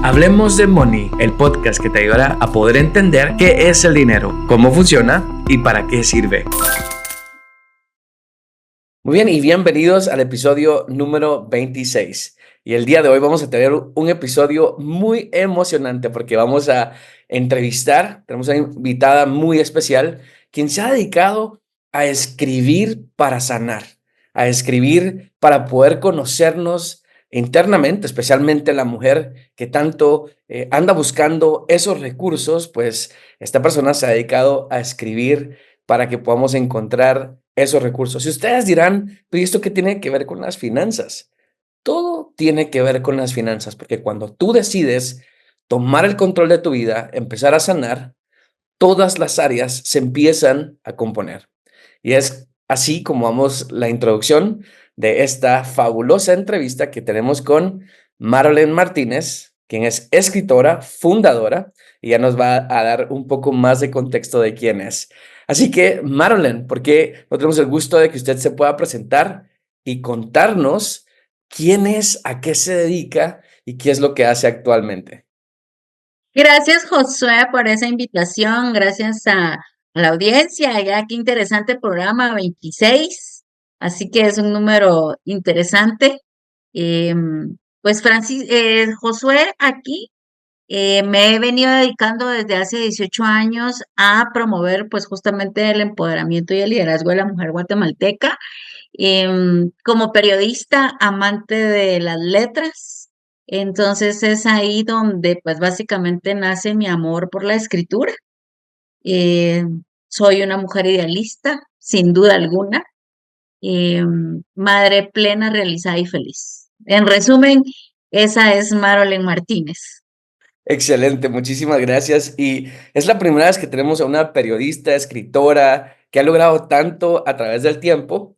Hablemos de Money, el podcast que te ayudará a poder entender qué es el dinero, cómo funciona y para qué sirve. Muy bien, y bienvenidos al episodio número 26. Y el día de hoy vamos a tener un episodio muy emocionante porque vamos a tenemos una invitada muy especial, quien se ha dedicado a escribir para sanar, a escribir para poder conocernos internamente, especialmente la mujer que tanto anda buscando esos recursos. Pues esta persona se ha dedicado a escribir para que podamos encontrar esos recursos. Y ustedes dirán, ¿y esto qué tiene que ver con las finanzas? Todo tiene que ver con las finanzas, porque cuando tú decides tomar el control de tu vida, empezar a sanar, todas las áreas se empiezan a componer. Y es así como vamos la introducción de esta fabulosa entrevista que tenemos con Marolén Martínez, quien es escritora, fundadora, y ya nos va a dar un poco más de contexto de quién es. Así que, Marolén, ¿por qué no tenemos el gusto de que usted se pueda presentar y contarnos quién es, a qué se dedica y qué es lo que hace actualmente? Gracias, Josué, por esa invitación. Gracias a la audiencia. Ya qué interesante programa 26. Así que es un número interesante. Pues Josué, aquí me he venido dedicando desde hace 18 años a promover pues justamente el empoderamiento y el liderazgo de la mujer guatemalteca. Como periodista, amante de las letras. Entonces es ahí donde pues básicamente nace mi amor por la escritura. Eh, Soy una mujer idealista, sin duda alguna, madre plena, realizada y feliz. En resumen, esa es Marolén Martínez. Excelente, muchísimas gracias. Y es la primera vez que tenemos a una periodista, escritora, que ha logrado tanto a través del tiempo.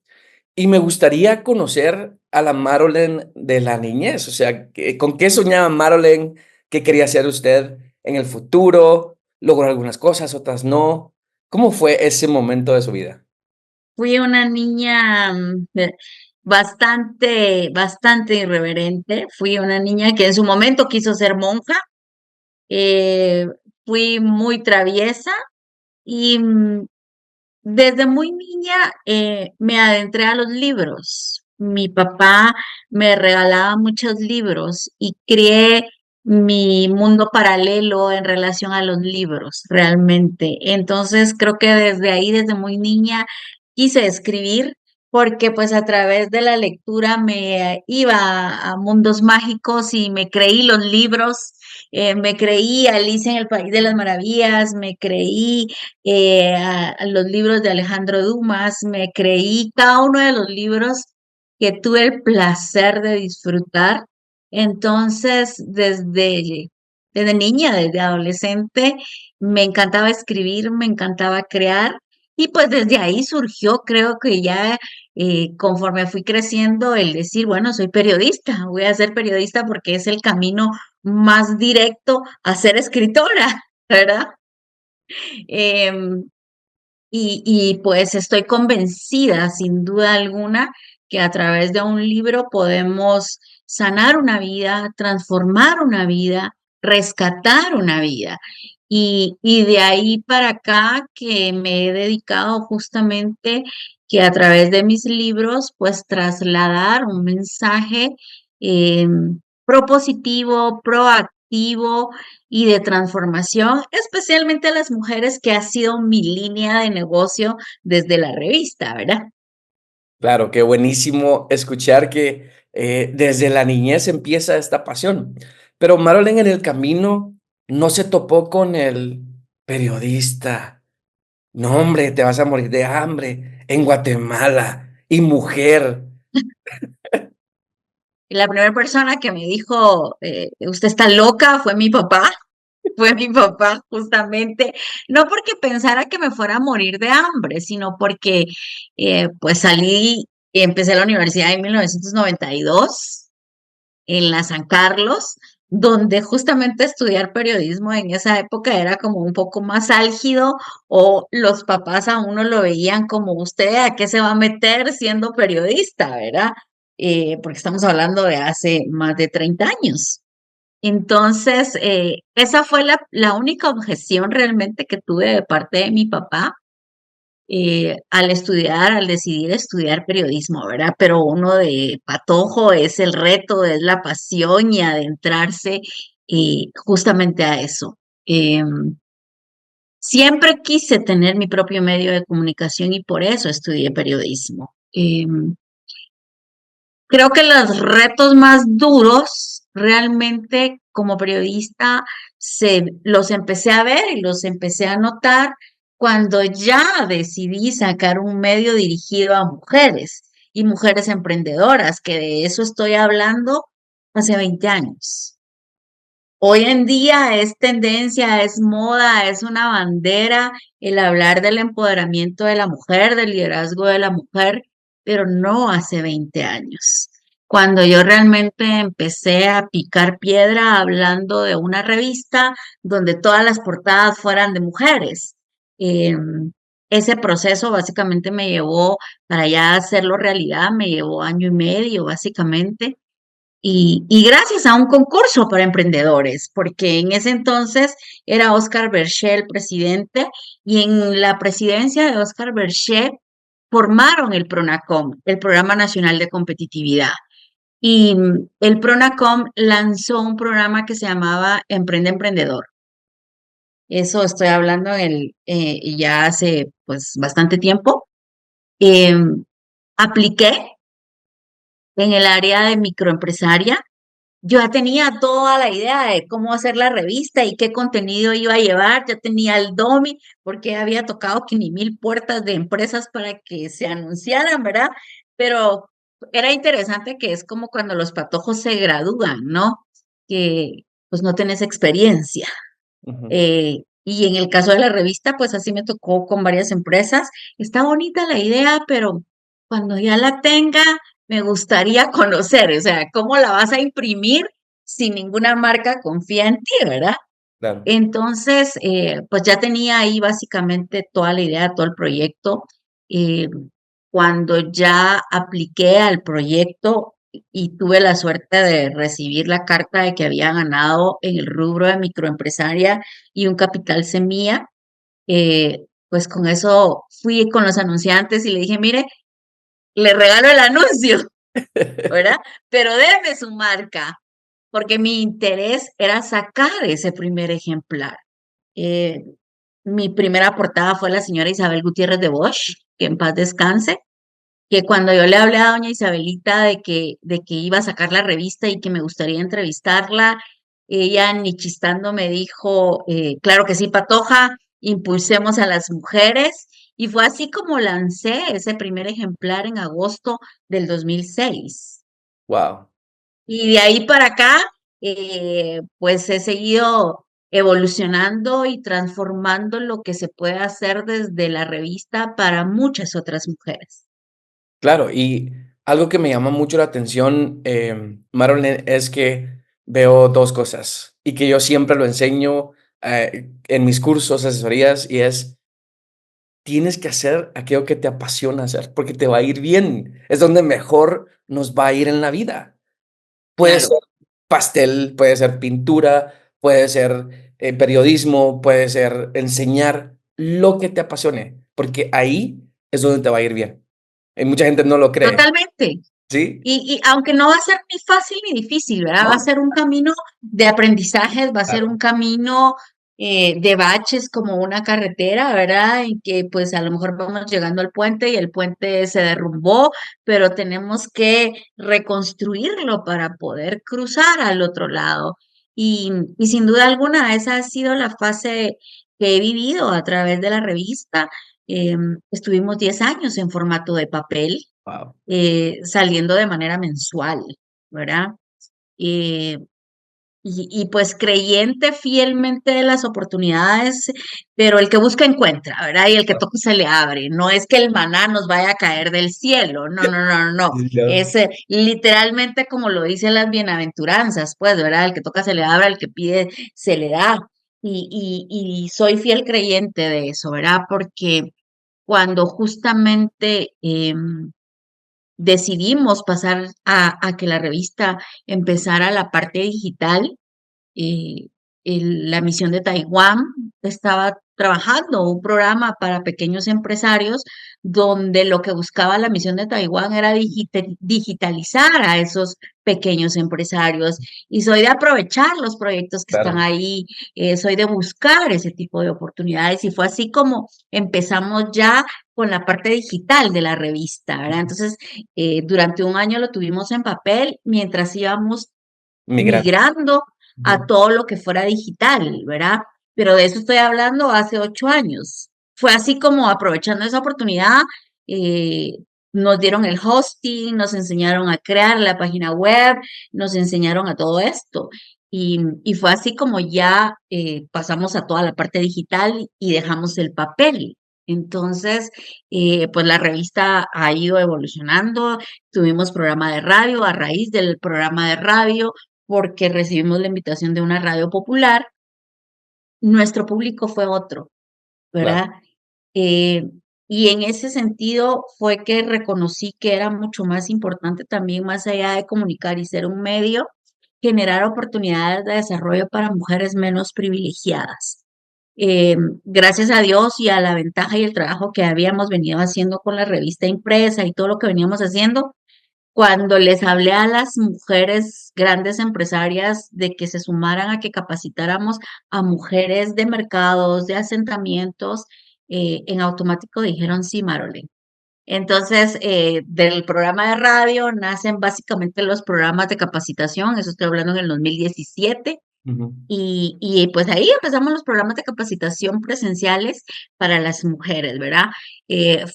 Y me gustaría conocer a la Marolén de la niñez. O sea, ¿con qué soñaba Marolén? ¿Qué quería ser usted en el futuro? ¿Logró algunas cosas, otras no? ¿Cómo fue ese momento de su vida? Fui una niña bastante irreverente. Fui una niña que en su momento quiso ser monja. eh, Fui muy traviesa y desde muy niña me adentré a los libros. Mi papá me regalaba muchos libros y creé mi mundo paralelo en relación a los libros, realmente. Entonces, creo que desde ahí, desde muy niña, quise escribir porque pues a través de la lectura me iba a mundos mágicos y me creí los libros. Me creí Alicia en el País de las Maravillas, me creí a los libros de Alejandro Dumas, me creí cada uno de los libros que tuve el placer de disfrutar. Entonces, desde niña, desde adolescente, me encantaba escribir, me encantaba crear. Y pues desde ahí surgió, creo que ya conforme fui creciendo, el decir, bueno, soy periodista, voy a ser periodista porque es el camino más directo a ser escritora, ¿verdad? Em, pues estoy convencida, sin duda alguna, que a través de un libro podemos sanar una vida, transformar una vida, rescatar una vida. Y de ahí para acá que me he dedicado justamente que a través de mis libros, pues trasladar un mensaje propositivo, proactivo y de transformación, especialmente a las mujeres, que ha sido mi línea de negocio desde la revista, ¿verdad? Claro, qué buenísimo escuchar que desde la niñez empieza esta pasión. Pero Marolén, en el camino no se topó con el periodista. No, hombre, te vas a morir de hambre en Guatemala y mujer. Y la primera persona que me dijo, usted está loca, fue mi papá. Fue mi papá, justamente, no porque pensara que me fuera a morir de hambre, sino porque pues salí y empecé la universidad en 1992 en la San Carlos, donde justamente estudiar periodismo en esa época era como un poco más álgido, o los papás a uno lo veían como, usted a qué se va a meter siendo periodista, ¿verdad? Porque estamos hablando de hace más de 30 años. Entonces, esa fue la única objeción realmente que tuve de parte de mi papá al decidir estudiar periodismo, ¿verdad? Pero uno de patojo es el reto, es la pasión y adentrarse justamente a eso. Siempre quise tener mi propio medio de comunicación y por eso estudié periodismo. Creo que los retos más duros realmente como periodista los empecé a ver y los empecé a notar cuando ya decidí sacar un medio dirigido a mujeres y mujeres emprendedoras, que de eso estoy hablando hace 20 años. Hoy en día es tendencia, es moda, es una bandera el hablar del empoderamiento de la mujer, del liderazgo de la mujer, pero no hace 20 años. Cuando yo realmente empecé a picar piedra hablando de una revista donde todas las portadas fueran de mujeres. Ese proceso básicamente me llevó, para ya hacerlo realidad, me llevó año y medio básicamente y gracias a un concurso para emprendedores, porque en ese entonces era Oscar Berché el presidente y en la presidencia de Oscar Berché formaron el PRONACOM, el Programa Nacional de Competitividad. Y el PRONACOM lanzó un programa que se llamaba Emprende Emprendedor. Eso estoy hablando ya hace pues bastante tiempo. Apliqué en el área de microempresaria. Yo ya tenía toda la idea de cómo hacer la revista y qué contenido iba a llevar. Ya tenía el DOMI porque había tocado que ni 1000 puertas de empresas para que se anunciaran, ¿verdad? Pero era interesante que es como cuando los patojos se gradúan, ¿no? Que pues no tenés experiencia. Ujú. Y en el caso de la revista, pues así me tocó con varias empresas. Está bonita la idea, pero cuando ya la tenga, me gustaría conocer, o sea, cómo la vas a imprimir si ninguna marca confía en ti, ¿verdad? Claro. Entonces, pues ya tenía ahí básicamente toda la idea, todo el proyecto. Eh, Cuando ya apliqué al proyecto y tuve la suerte de recibir la carta de que había ganado en el rubro de microempresaria y un capital semilla, pues con eso fui con los anunciantes y le dije, mire, le regalo el anuncio, ¿verdad? Pero déme su marca, porque mi interés era sacar ese primer ejemplar. Eh, Mi primera portada fue la señora Isabel Gutiérrez de Bosch, que en paz descanse, que cuando yo le hablé a doña Isabelita de que iba a sacar la revista y que me gustaría entrevistarla, ella ni chistando me dijo, claro que sí, Patoja, impulsemos a las mujeres. Y fue así como lancé ese primer ejemplar en agosto del 2006. Wow. Y de ahí para acá, pues he seguido evolucionando y transformando lo que se puede hacer desde la revista para muchas otras mujeres. Claro, y algo que me llama mucho la atención, Marilyn, es que veo dos cosas y que yo siempre lo enseño en mis cursos, asesorías, y es, tienes que hacer aquello que te apasiona hacer, porque te va a ir bien. Es donde mejor nos va a ir en la vida. Puede Claro, ser pastel, puede ser pintura, puede ser periodismo, puede ser enseñar lo que te apasione, porque ahí es donde te va a ir bien. Y mucha gente no lo cree, totalmente. ¿sí? Y aunque no va a ser ni fácil ni difícil, ¿verdad? Va a No, ser un camino de aprendizajes, va a ser un claro. camino de baches como una carretera, ¿verdad? En que pues a lo mejor vamos llegando al puente y el puente se derrumbó, pero tenemos que reconstruirlo para poder cruzar al otro lado. Y sin duda alguna, esa ha sido la fase que he vivido a través de la revista. Estuvimos 10 años en formato de papel Wow. saliendo de manera mensual, ¿verdad? Eh, pues creyente fielmente de las oportunidades, pero el que busca encuentra, ¿verdad? Y el que toca se le abre. No es que el maná nos vaya a caer del cielo, no, no, no, no, no. Ya. Es literalmente como lo dicen las bienaventuranzas, pues, ¿verdad? El que toca se le abre, el que pide se le da. Y soy fiel creyente de eso, ¿verdad? Porque cuando justamente decidimos pasar a que la revista empezara la parte digital, eh, la misión de Taiwán estaba trabajando un programa para pequeños empresarios donde lo que buscaba la misión de Taiwán era digitalizar a esos pequeños empresarios. Y soy de aprovechar los proyectos que están Claro. ahí, soy de buscar ese tipo de oportunidades. Y fue así como empezamos ya con la parte digital de la revista, ¿verdad? Entonces, durante un año lo tuvimos en papel mientras íbamos Migrante. migrando a Ujú. todo lo que fuera digital, ¿verdad? Pero de eso estoy hablando hace 8 años. Fue así como aprovechando esa oportunidad, eh, nos dieron el hosting, nos enseñaron a crear la página web, nos enseñaron a todo esto. Y fue así como ya pasamos a toda la parte digital y dejamos el papel. Entonces, pues la revista ha ido evolucionando. Tuvimos programa de radio a raíz del programa de radio porque recibimos la invitación de una radio popular. Nuestro público fue otro, Claro, ¿verdad? Eh, y en ese sentido fue que reconocí que era mucho más importante también, más allá de comunicar y ser un medio, generar oportunidades de desarrollo para mujeres menos privilegiadas. Gracias a Dios y a la ventaja y el trabajo que habíamos venido haciendo con la revista impresa y todo lo que veníamos haciendo, cuando les hablé a las mujeres grandes empresarias de que se sumaran a que capacitáramos a mujeres de mercados, de asentamientos, en automático dijeron sí, Marole. Entonces, del programa de radio nacen básicamente los programas de capacitación, eso estoy hablando en el 2017. ujú, Y pues ahí empezamos los programas de capacitación presenciales para las mujeres, ¿verdad?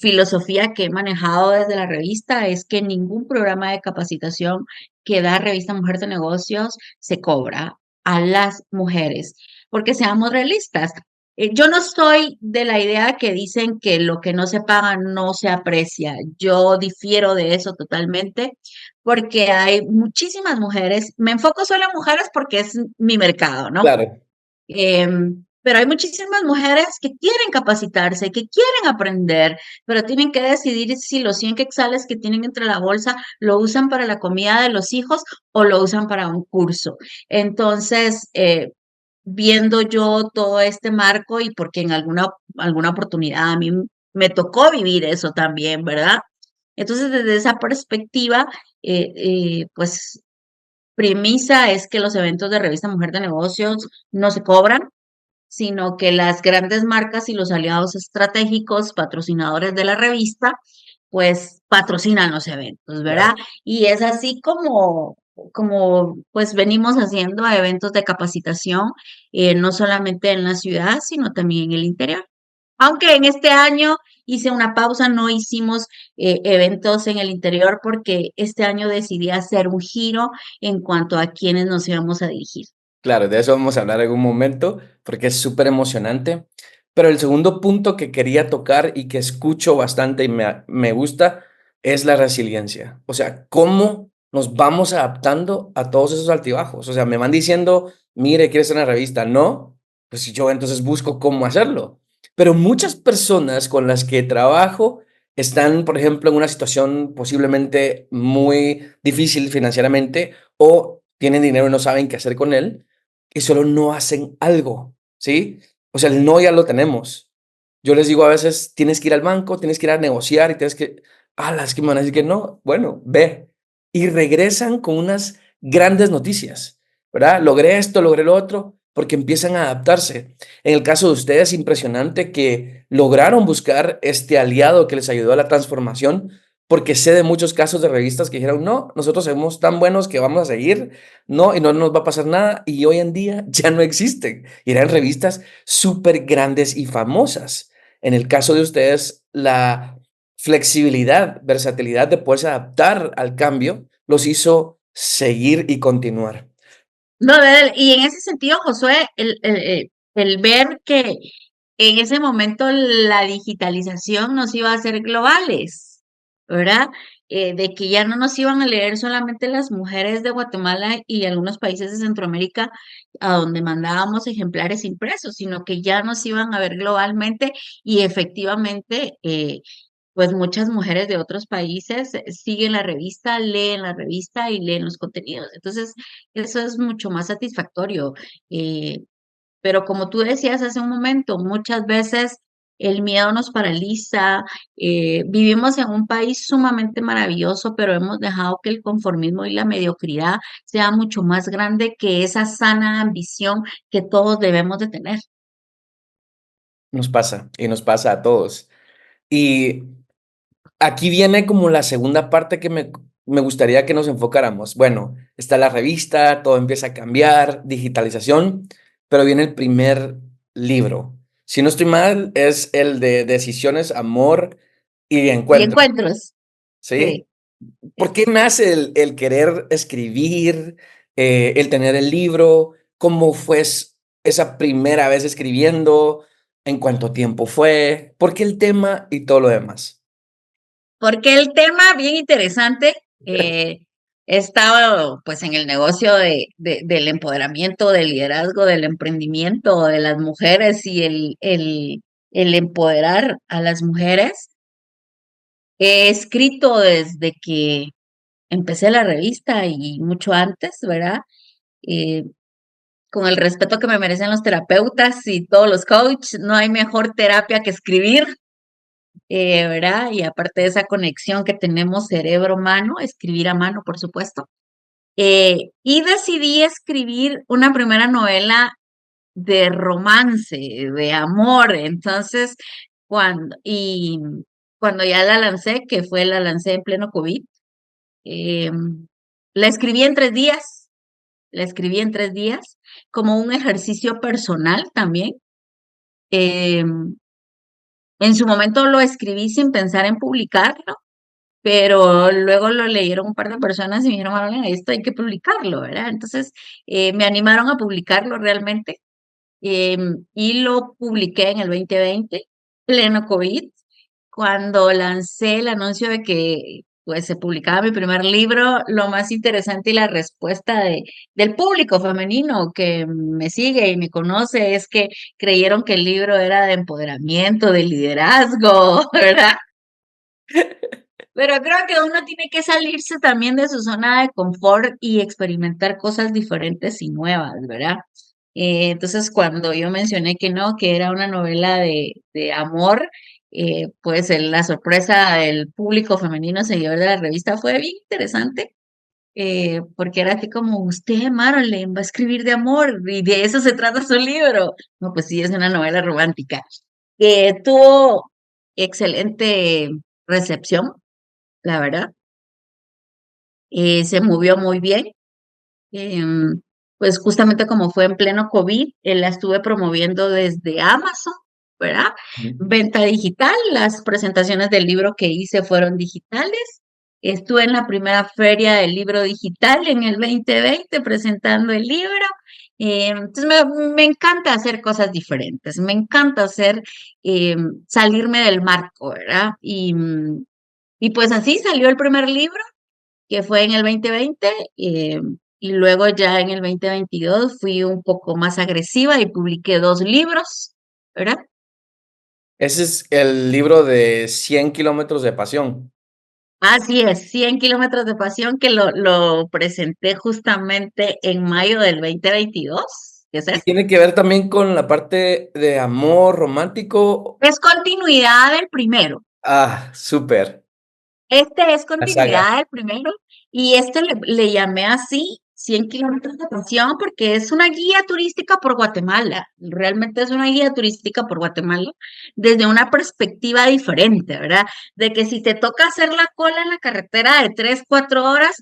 Filosofía que he manejado desde la revista es que ningún programa de capacitación que da Revista Mujer de Negocios se cobra a las mujeres, porque seamos realistas. Yo no soy de la idea que dicen que lo que no se paga no se aprecia. Yo difiero de eso totalmente porque hay muchísimas mujeres, me enfoco solo en mujeres porque es mi mercado, ¿no? claro, Pero hay muchísimas mujeres que quieren capacitarse, que quieren aprender, pero tienen que decidir si los 100 quetzales que tienen entre la bolsa lo usan para la comida de los hijos o lo usan para un curso. Entonces, viendo yo todo este marco y porque en alguna oportunidad a mí me tocó vivir eso también, ¿verdad? Entonces, desde esa perspectiva, pues premisa es que los eventos de Revista Mujer de Negocios no se cobran, sino que las grandes marcas y los aliados estratégicos, patrocinadores de la revista, pues patrocinan los eventos, ¿verdad? claro. Y es así como pues venimos haciendo eventos de capacitación, no solamente en la ciudad, sino también en el interior. Aunque en este año hice una pausa, no hicimos eventos en el interior porque este año decidí hacer un giro en cuanto a quiénes nos íbamos a dirigir. Claro, de eso vamos a hablar en algún momento, porque es súper emocionante. Pero el segundo punto que quería tocar y que escucho bastante y me gusta es la resiliencia. O sea, cómo nos vamos adaptando a todos esos altibajos. O sea, me van diciendo, mire, ¿quieres una revista? No, pues yo entonces busco cómo hacerlo. Pero muchas personas con las que trabajo están, por ejemplo, en una situación posiblemente muy difícil financieramente o tienen dinero y no saben qué hacer con él y solo no hacen algo, ¿sí? O sea, el no ya lo tenemos. Yo les digo a veces, tienes que ir al banco, tienes que ir a negociar y tienes que, es que me van a decir que no. Bueno, ve. Y regresan con unas grandes noticias, ¿verdad? Logré esto, logré lo otro, porque empiezan a adaptarse. En el caso de ustedes, impresionante que lograron buscar este aliado que les ayudó a la transformación, porque sé de muchos casos de revistas que dijeron, no, nosotros somos tan buenos que vamos a seguir, no, y no nos va a pasar nada, y hoy en día ya no existen. Y eran revistas súper grandes y famosas. En el caso de ustedes, la flexibilidad, versatilidad de poderse adaptar al cambio los hizo seguir y continuar. No, y en ese sentido, Josué, el ver que en ese momento la digitalización nos iba a hacer globales, ¿verdad? De que ya no nos iban a leer solamente las mujeres de Guatemala y algunos países de Centroamérica a donde mandábamos ejemplares impresos, sino que ya nos iban a ver globalmente y efectivamente pues muchas mujeres de otros países siguen la revista, leen la revista y leen los contenidos. Entonces, eso es mucho más satisfactorio. Eh, pero como tú decías hace un momento, muchas veces el miedo nos paraliza. Vivimos en un país sumamente maravilloso, pero hemos dejado que el conformismo y la mediocridad sea mucho más grande que esa sana ambición que todos debemos de tener. Nos pasa y nos pasa a todos. Y aquí viene como la segunda parte que me gustaría que nos enfocáramos. Bueno, está la revista, todo empieza a cambiar, digitalización, pero viene el primer libro. Si no estoy mal, es el de Decisiones, Amor y Y Encuentro, encuentros, ¿sí? sí. ¿Por qué nace el querer escribir, el tener el libro? ¿Cómo fue esa primera vez escribiendo? ¿En cuánto tiempo fue? ¿Por qué el tema y todo lo demás? Porque el tema, bien interesante, he estado pues en el negocio del empoderamiento, del liderazgo, del emprendimiento de las mujeres y el empoderar a las mujeres. He escrito desde que empecé la revista y mucho antes, ¿verdad? Eh, con el respeto que me merecen los terapeutas y todos los coaches, no hay mejor terapia que escribir. ¿Verdad? Y aparte de esa conexión que tenemos cerebro-mano, escribir a mano, por supuesto. Y decidí escribir una primera novela de romance, de amor. Entonces, cuando ya la lancé, que fue la lancé en pleno COVID, eh, la escribí en 3 días, la escribí en 3 días, como un ejercicio personal también. Eh, en su momento lo escribí sin pensar en publicarlo, pero luego lo leyeron un par de personas y me dijeron, Marlene, esto hay que publicarlo, ¿verdad? Entonces me animaron a publicarlo realmente y lo publiqué en el 2020, pleno COVID, cuando lancé el anuncio de que pues se publicaba mi primer libro. Lo más interesante y la respuesta del público femenino que me sigue y me conoce es que creyeron que el libro era de empoderamiento, de liderazgo, ¿verdad? Pero creo que uno tiene que salirse también de su zona de confort y experimentar cosas diferentes y nuevas, ¿verdad? Entonces, cuando yo mencioné que no, que era una novela de amor, pues la sorpresa del público femenino seguidor de la revista fue bien interesante, porque era así como, usted, Marilyn, va a escribir de amor y de eso se trata su libro. No, pues sí, es una novela romántica. Tuvo excelente recepción, la verdad. Se movió muy bien. Pues justamente como fue en pleno COVID, la estuve promoviendo desde Amazon, ¿verdad? Ujú. Venta digital, las presentaciones del libro que hice fueron digitales. Estuve en la primera feria del libro digital en el 2020 presentando el libro. Entonces me encanta hacer cosas diferentes, me encanta salirme del marco, ¿verdad? Y pues así salió el primer libro que fue en el 2020, y luego ya en el 2022 fui un poco más agresiva y publiqué 2 libros, ¿verdad? Ese es el libro de 100 kilómetros de pasión. Así es, 100 kilómetros de pasión que lo presenté justamente en mayo del 2022, ¿qué es Y este? tiene que ver también con la parte de amor romántico. Es continuidad del primero. Ah, súper. Este es La saga. continuidad del primero y este le llamé así 100 kilómetros de pasión porque es una guía turística por Guatemala. Realmente es una guía turística por Guatemala desde una perspectiva diferente, ¿verdad? De que si te toca hacer la cola en la carretera de 3, 4 horas,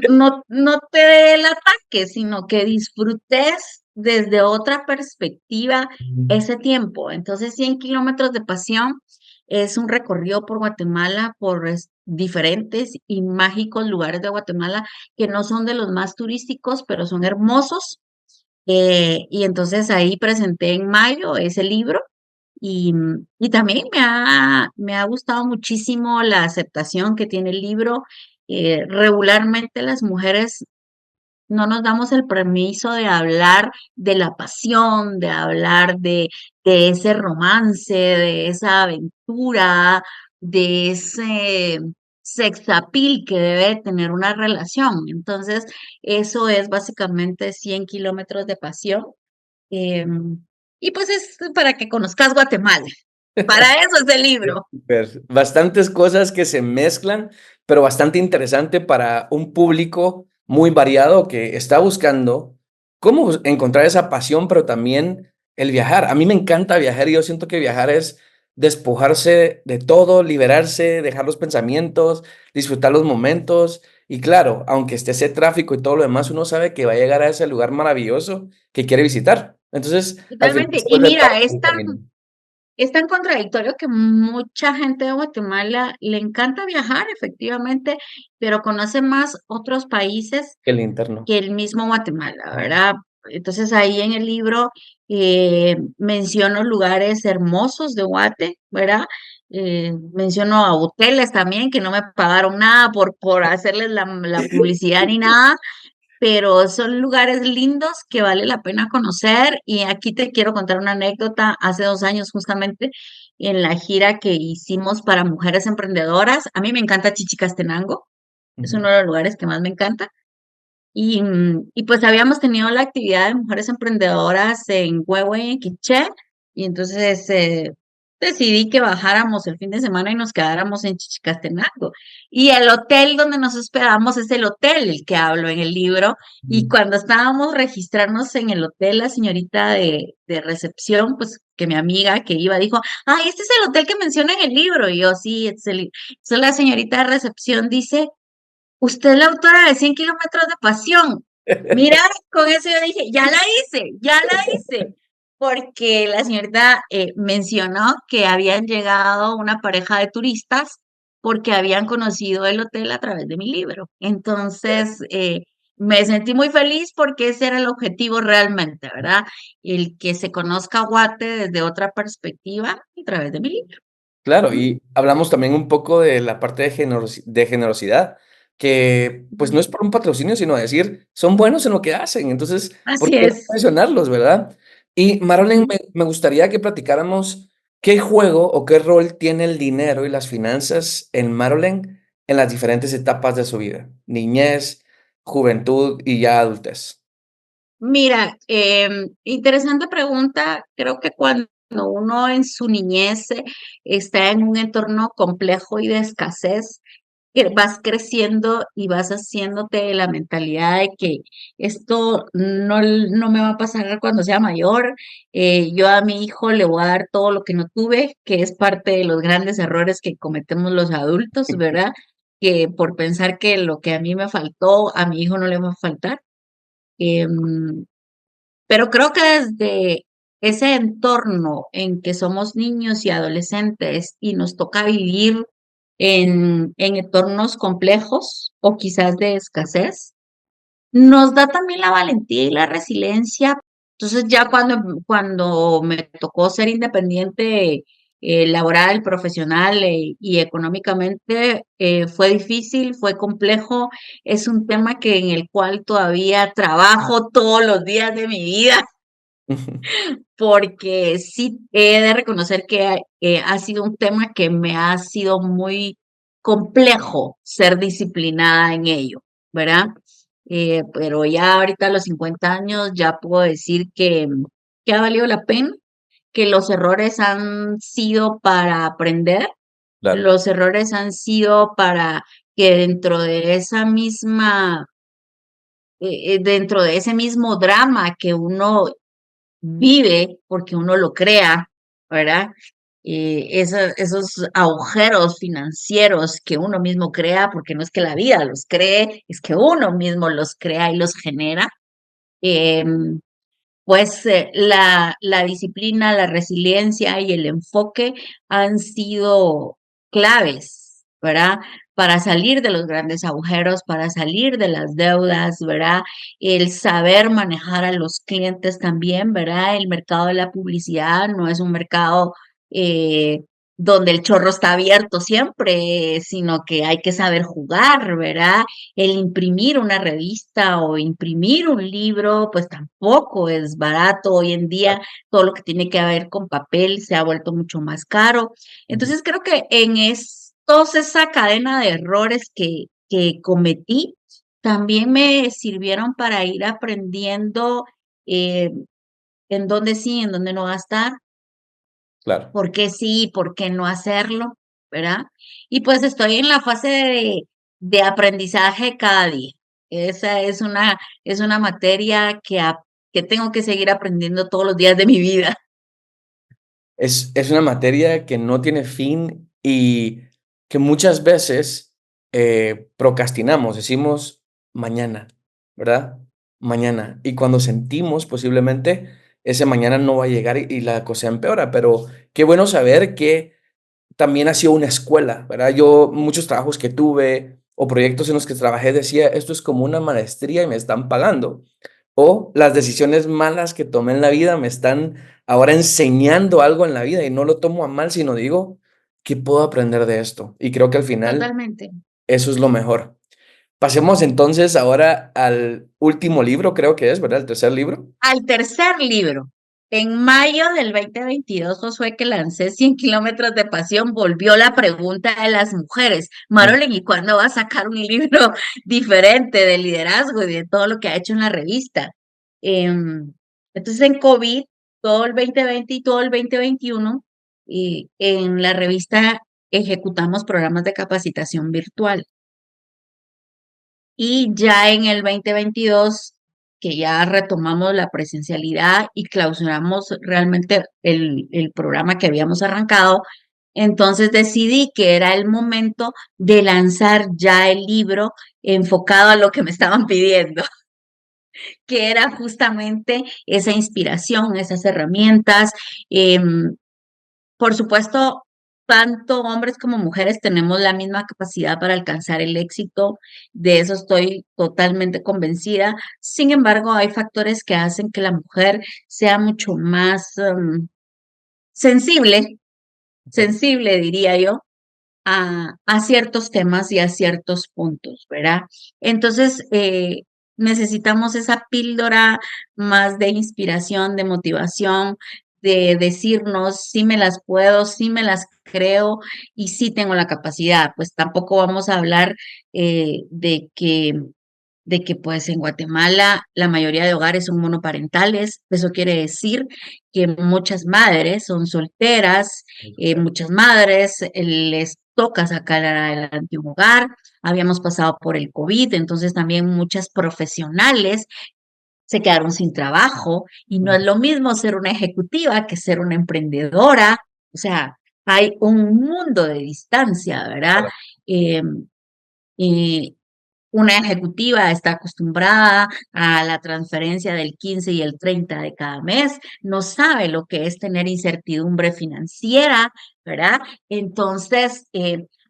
no te dé el ataque, sino que disfrutes desde otra perspectiva ese tiempo. Entonces, 100 kilómetros de pasión es un recorrido por Guatemala, por diferentes y mágicos lugares de Guatemala que no son de los más turísticos, pero son hermosos. Y entonces ahí presenté en mayo ese libro y también me ha gustado muchísimo la aceptación que tiene el libro. Regularmente las mujeres no nos damos el permiso de hablar de la pasión, de hablar de ese romance, de esa aventura, de ese sex appeal que debe tener una relación. Entonces, eso es básicamente 100 kilómetros de pasión. Y pues es para que conozcas Guatemala. Para eso es el libro. Súper. Bastantes cosas que se mezclan, pero bastante interesante para un público muy variado que está buscando cómo encontrar esa pasión, pero también el viajar. A mí me encanta viajar y yo siento que viajar es despojarse de todo, liberarse, dejar los pensamientos, disfrutar los momentos. Y claro, aunque esté ese tráfico y todo lo demás, uno sabe que va a llegar a ese lugar maravilloso que quiere visitar. Entonces, al final Totalmente. se Y vuelve mira, parte del camino. es tan contradictorio que mucha gente de Guatemala le encanta viajar, efectivamente, pero conoce más otros países El interno. que el mismo Guatemala, ¿verdad? Entonces ahí en el libro menciono lugares hermosos de Guate, ¿verdad? Menciono a hoteles también que no me pagaron nada por hacerles la publicidad ni nada, pero son lugares lindos que vale la pena conocer. Y aquí te quiero contar una anécdota. Hace 2 años, justamente, en la gira que hicimos para mujeres emprendedoras, a mí me encanta Chichicastenango, es Ujú. uno de los lugares que más me encanta. Y pues habíamos tenido la actividad de mujeres emprendedoras en Huehue y en Quiché, y entonces decidí que bajáramos el fin de semana y nos quedáramos en Chichicastenango. Y el hotel donde nos hospedamos es el hotel el que hablo en el libro. Y Ujú. cuando estábamos registrarnos en el hotel, la señorita de recepción, pues que mi amiga que iba dijo, ay, este es el hotel que menciona en el libro. Y yo, sí, es el... Entonces la señorita de recepción dice, usted es la autora de 100 kilómetros de pasión. Mira, con eso yo dije, ya la hice, porque la señorita mencionó que habían llegado una pareja de turistas porque habían conocido el hotel a través de mi libro. Entonces, me sentí muy feliz porque ese era el objetivo realmente, ¿verdad? El que se conozca Guate desde otra perspectiva a través de mi libro. Claro, Ujú, y hablamos también un poco de la parte de generosidad, que pues no ujú. es por un patrocinio, sino decir, son buenos en lo que hacen, entonces, ¿por Así qué no es. mencionarlos, verdad? Y Marlene, Ujú. me gustaría que platicáramos qué juego o qué rol tiene el dinero y las finanzas en Marlene en las diferentes etapas de su vida, niñez, juventud y ya adultez. Mira, interesante pregunta. Creo que cuando uno en su niñez está en un entorno complejo y de escasez, que vas creciendo y vas haciéndote la mentalidad de que esto no me va a pasar cuando sea mayor. Yo a mi hijo le voy a dar todo lo que no tuve, que es parte de los grandes errores que cometemos los adultos, ¿verdad? Que por pensar que lo que a mí me faltó, a mi hijo no le va a faltar. Em, pero creo que desde ese entorno en que somos niños y adolescentes y nos toca vivir en entornos complejos o quizás de escasez, nos da también la valentía y la resiliencia. Entonces ya cuando me tocó ser independiente laboral, profesional y económicamente, fue difícil, fue complejo. Es un tema que en el cual todavía trabajo todos los días de mi vida, porque sí he de reconocer que ha sido un tema que me ha sido muy complejo ser disciplinada en ello, ¿verdad? Pero ya ahorita a los 50 años ya puedo decir que ha valido la pena, que los errores han sido para aprender, Claro. los errores han sido para que dentro de ese mismo drama que uno vive porque uno lo crea, ¿verdad? Esos agujeros financieros que uno mismo crea, porque no es que la vida los cree, es que uno mismo los crea y los genera. em, pues la disciplina, la resiliencia y el enfoque han sido claves, ¿verdad? Para salir de los grandes agujeros, para salir de las deudas, ¿verdad? El saber manejar a los clientes también, ¿verdad? El mercado de la publicidad no es un mercado eh, donde el chorro está abierto siempre, sino que hay que saber jugar, ¿verdad? El imprimir una revista o imprimir un libro, pues tampoco es barato. Hoy en día todo lo que tiene que ver con papel se ha vuelto mucho más caro. Ujú. Entonces creo que en toda esa cadena de errores que cometí, también me sirvieron para ir aprendiendo eh, en dónde sí, en dónde no gastar, Claro. por qué sí, por qué no hacerlo, ¿verdad? Y pues estoy en la fase de aprendizaje cada día. Esa es una materia que tengo que seguir aprendiendo todos los días de mi vida. Es una materia que no tiene fin y que muchas veces, procrastinamos, decimos: "Mañana", ¿verdad? Mañana. Y cuando sentimos, posiblemente, ese mañana no va a llegar y la cosa empeora, pero qué bueno saber que también ha sido una escuela, ¿verdad? Yo, muchos trabajos que tuve o proyectos en los que trabajé, decía: "Esto es como una maestría y me están pagando". O las decisiones malas que tomé en la vida me están ahora enseñando algo en la vida y no lo tomo a mal, sino digo: "¿Qué puedo aprender de esto?". Y creo que al final Totalmente. eso es lo mejor. Pasemos entonces ahora al último libro, creo que es, ¿verdad? El tercer libro. Al tercer libro. En mayo del 2022, Josué, que lancé 100 kilómetros de pasión, volvió la pregunta de las mujeres. Mm, Marolen, ¿y cuándo va a sacar un libro diferente de liderazgo y de todo lo que ha hecho en la revista? Em, entonces, en COVID, todo el 2020 y todo el 2021, y en la revista ejecutamos programas de capacitación virtual. Y ya en el 2022, que ya retomamos la presencialidad y clausuramos realmente el programa que habíamos arrancado, entonces decidí que era el momento de lanzar ya el libro enfocado a lo que me estaban pidiendo, que era justamente esa inspiración, esas herramientas. Por supuesto, tanto hombres como mujeres tenemos la misma capacidad para alcanzar el éxito, de eso estoy totalmente convencida. Sin embargo, hay factores que hacen que la mujer sea mucho más sensible, okey. sensible, diría yo, a ciertos temas y a ciertos puntos, ¿verdad? Entonces, necesitamos esa píldora más de inspiración, de motivación, de decirnos, sí me las puedo, sí me las creo y sí tengo la capacidad. Pues tampoco vamos a hablar de que pues en Guatemala la mayoría de hogares son monoparentales. Eso quiere decir que muchas madres son solteras, muchas madres les toca sacar adelante un hogar. Habíamos pasado por el COVID, entonces también muchas profesionales se quedaron sin trabajo y no es lo mismo ser una ejecutiva que ser una emprendedora. O sea, hay un mundo de distancia, ¿verdad? Claro. Eh, y una ejecutiva está acostumbrada a la transferencia del 15 y el 30 de cada mes, no sabe lo que es tener incertidumbre financiera, ¿verdad? Entonces,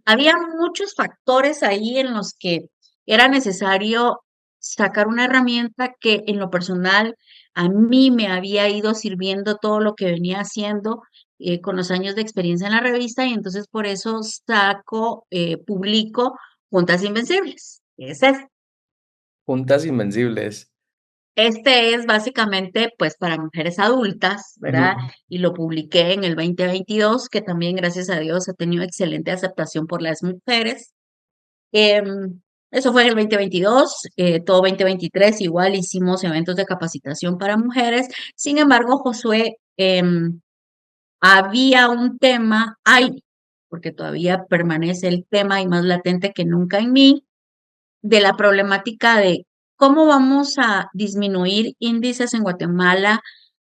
había muchos factores ahí en los que era necesario sacar una herramienta que en lo personal a mí me había ido sirviendo todo lo que venía haciendo con los años de experiencia en la revista y entonces por eso publico Juntas Invencibles. Ese es. Juntas invencibles. Este es básicamente, pues, para mujeres adultas, ¿verdad? Ujú. Y lo publiqué en el 2022, que también, gracias a Dios, ha tenido excelente aceptación por las mujeres. Eso fue en el 2022, todo 2023 igual hicimos eventos de capacitación para mujeres. Sin embargo, Josué, había un tema, hay, porque todavía permanece el tema y más latente que nunca en mí, de la problemática de cómo vamos a disminuir índices en Guatemala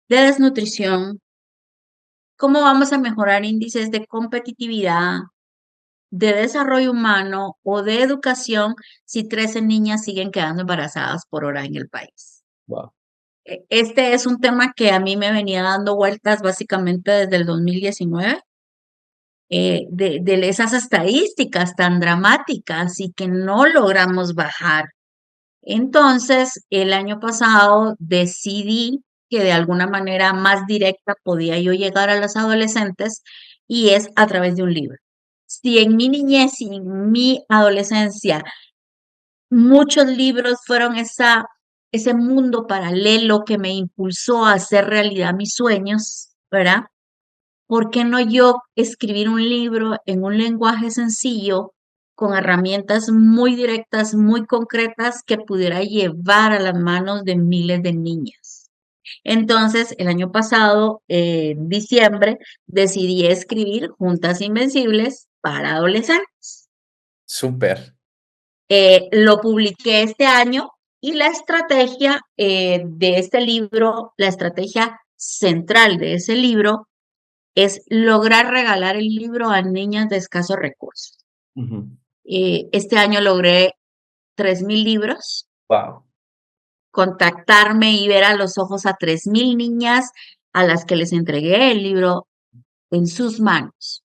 de desnutrición, cómo vamos a mejorar índices de competitividad, de desarrollo humano o de educación si 13 niñas siguen quedando embarazadas por hora en el país. Guau. Este es un tema que a mí me venía dando vueltas básicamente desde el 2019, de esas estadísticas tan dramáticas y que no logramos bajar. Entonces, el año pasado decidí que de alguna manera más directa podía yo llegar a las adolescentes y es a través de un libro. Si en mi niñez y en mi adolescencia muchos libros fueron ese mundo paralelo que me impulsó a hacer realidad mis sueños, ¿verdad? ¿Por qué no yo escribir un libro en un lenguaje sencillo, con herramientas muy directas, muy concretas, que pudiera llevar a las manos de miles de niñas? Entonces, el año pasado, en diciembre, decidí escribir Juntas Invencibles para adolescentes. Súper. Lo publiqué este año y la estrategia de este libro, la estrategia central de ese libro es lograr regalar el libro a niñas de escasos recursos. Este año logré 3,000 libros, Wow. contactarme y ver a los ojos a 3,000 niñas a las que les entregué el libro en sus manos.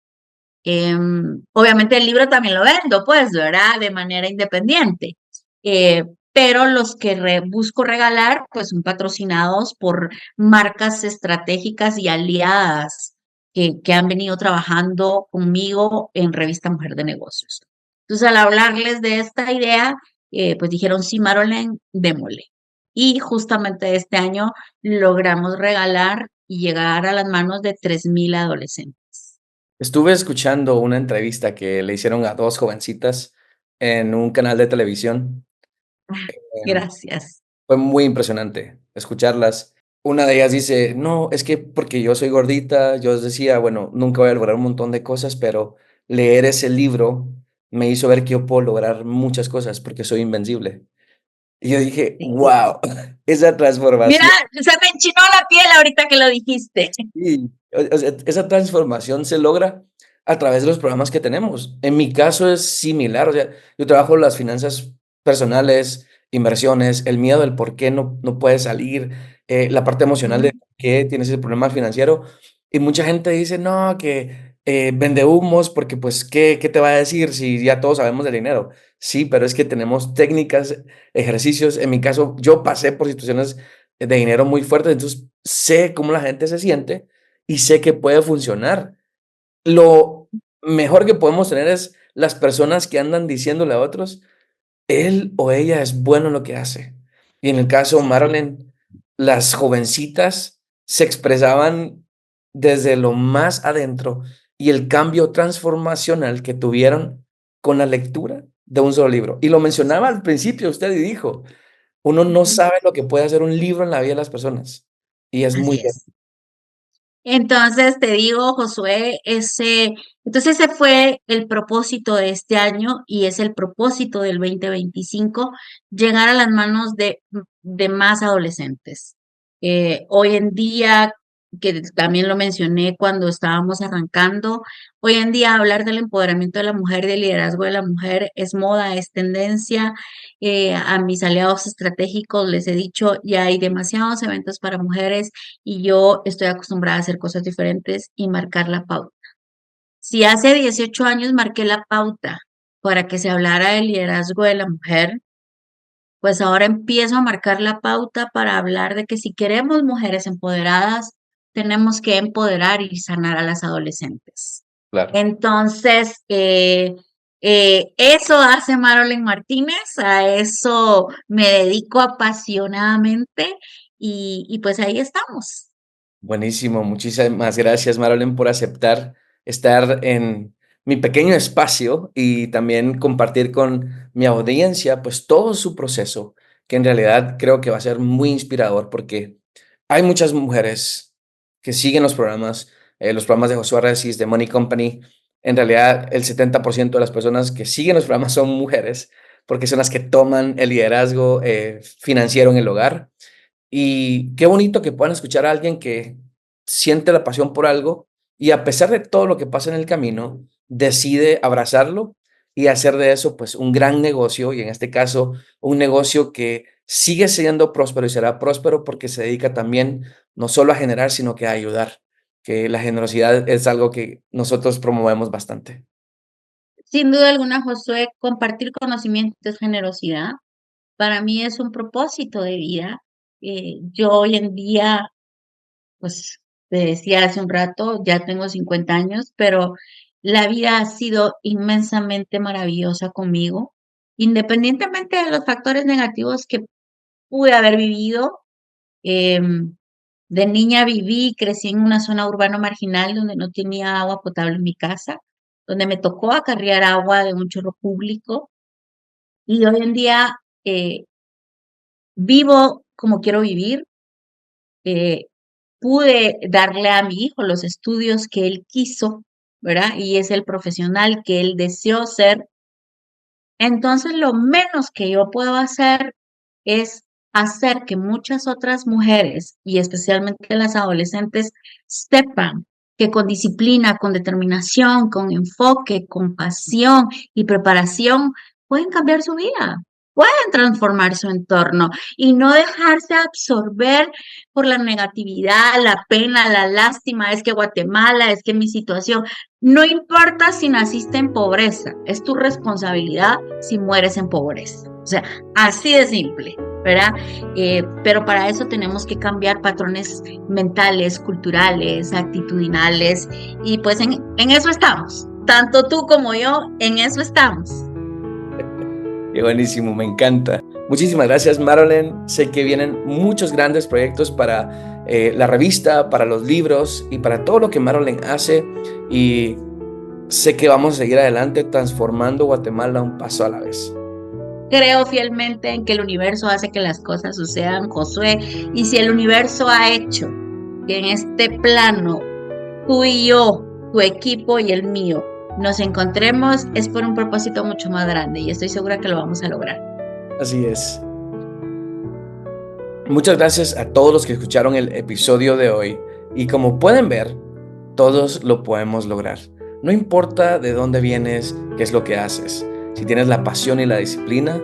Obviamente el libro también lo vendo, pues, ¿verdad? De manera independiente. Eh, pero los que busco regalar, pues son patrocinados por marcas estratégicas y aliadas que han venido trabajando conmigo en Revista Mujer de Negocios. Entonces, al hablarles de esta idea, pues dijeron, sí, Marolen, démosle. Y justamente este año logramos regalar y llegar a las manos de 3,000 adolescentes. Estuve escuchando una entrevista que le hicieron a dos jovencitas en un canal de televisión. Ah, Em, gracias. Fue muy impresionante escucharlas. Una de ellas dice, no, es que porque yo soy gordita, yo decía, bueno, nunca voy a lograr un montón de cosas, pero leer ese libro me hizo ver que yo puedo lograr muchas cosas porque soy invencible. Y yo dije, Sí. wow, esa Mira, transformación. se me enchinó la piel ahorita que lo dijiste. Sí, o sea, esa transformación se logra a través de los programas que tenemos. En mi caso es similar, o sea, yo trabajo las finanzas personales, inversiones, el miedo del por qué no puedes salir, la parte emocional de Ujú, por qué tienes ese problema financiero. Y mucha gente dice, no, que vende humos, porque pues, ¿qué te va a decir si ya todos sabemos del dinero? Sí, pero es que tenemos técnicas, ejercicios. En mi caso, yo pasé por situaciones de dinero muy fuertes, entonces sé cómo la gente se siente y sé que puede funcionar. Lo mejor que podemos tener es las personas que andan diciéndole a otros, él o ella es bueno en lo que hace. Y en el caso sí. Marilyn, las jovencitas se expresaban desde lo más adentro y el cambio transformacional que tuvieron con la lectura de un solo libro. Y lo mencionaba al principio usted y dijo, uno no Ujú, sabe lo que puede hacer un libro en la vida de las personas. Y es muy así cierto. es. Entonces te digo, Josué, entonces ese fue el propósito de este año y es el propósito del 2025, llegar a las manos de más adolescentes. Hoy en día, que también lo mencioné cuando estábamos arrancando, hoy en día hablar del empoderamiento de la mujer, del liderazgo de la mujer es moda, es tendencia. A mis aliados estratégicos les he dicho, ya hay demasiados eventos para mujeres y yo estoy acostumbrada a hacer cosas diferentes y marcar la pauta. Si hace 18 años marqué la pauta para que se hablara del liderazgo de la mujer, pues ahora empiezo a marcar la pauta para hablar de que si queremos mujeres empoderadas, tenemos que empoderar y sanar a las adolescentes. Claro. Entonces, eso hace Marilyn Martínez, a eso me dedico apasionadamente y pues ahí estamos. Buenísimo. Muchísimas gracias, Marilyn, por aceptar estar en mi pequeño espacio y también compartir con mi audiencia, pues todo su proceso, que en realidad creo que va a ser muy inspirador porque hay muchas mujeres que siguen los programas de Josué Resis, de Money Company. En realidad, el 70% de las personas que siguen los programas son mujeres porque son las que toman el liderazgo financiero en el hogar. Y qué bonito que puedan escuchar a alguien que siente la pasión por algo y a pesar de todo lo que pasa en el camino, decide abrazarlo y hacer de eso pues un gran negocio y en este caso un negocio que sigue siendo próspero y será próspero porque se dedica también no solo a generar, sino que a ayudar, que la generosidad es algo que nosotros promovemos bastante. Sin duda alguna, Josué, compartir conocimiento es generosidad. Para mí es un propósito de vida. Yo hoy en día, pues te decía hace un rato, ya tengo 50 años, pero la vida ha sido inmensamente maravillosa conmigo, independientemente de los factores negativos que pude haber vivido. em, de niña viví y crecí en una zona urbana marginal donde no tenía agua potable en mi casa, donde me tocó acarrear agua de un chorro público y hoy en día eh, vivo como quiero vivir. eh, Pude darle a mi hijo los estudios que él quiso, ¿verdad? Y es el profesional que él deseó ser. Entonces, lo menos que yo puedo hacer es hacer que muchas otras mujeres, y especialmente las adolescentes, sepan que con disciplina, con determinación, con enfoque, con pasión y preparación, pueden cambiar su vida, pueden transformar su entorno y no dejarse absorber por la negatividad, la pena, la lástima, es que Guatemala, es que mi situación. No importa si naciste en pobreza, es tu responsabilidad si mueres en pobreza. O sea, así de simple, ¿verdad? Pero para eso tenemos que cambiar patrones mentales, culturales, actitudinales, y pues en eso estamos. Tanto tú como yo, en eso estamos. Qué buenísimo, me encanta. Muchísimas gracias, Marilyn. Sé que vienen muchos grandes proyectos para la revista, para los libros y para todo lo que Marilyn hace. Y sé que vamos a seguir adelante transformando Guatemala un paso a la vez. Creo fielmente en que el universo hace que las cosas sucedan, Josué, y si el universo ha hecho que en este plano tú y yo, tu equipo y el mío, nos encontremos, es por un propósito mucho más grande y estoy segura que lo vamos a lograr. Así es. Muchas gracias a todos los que escucharon el episodio de hoy. Y como pueden ver, todos lo podemos lograr. No importa de dónde vienes, qué es lo que haces. Si tienes la pasión y la disciplina,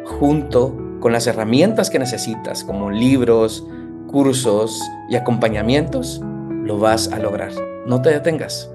junto con las herramientas que necesitas, como libros, cursos y acompañamientos, lo vas a lograr. No te detengas.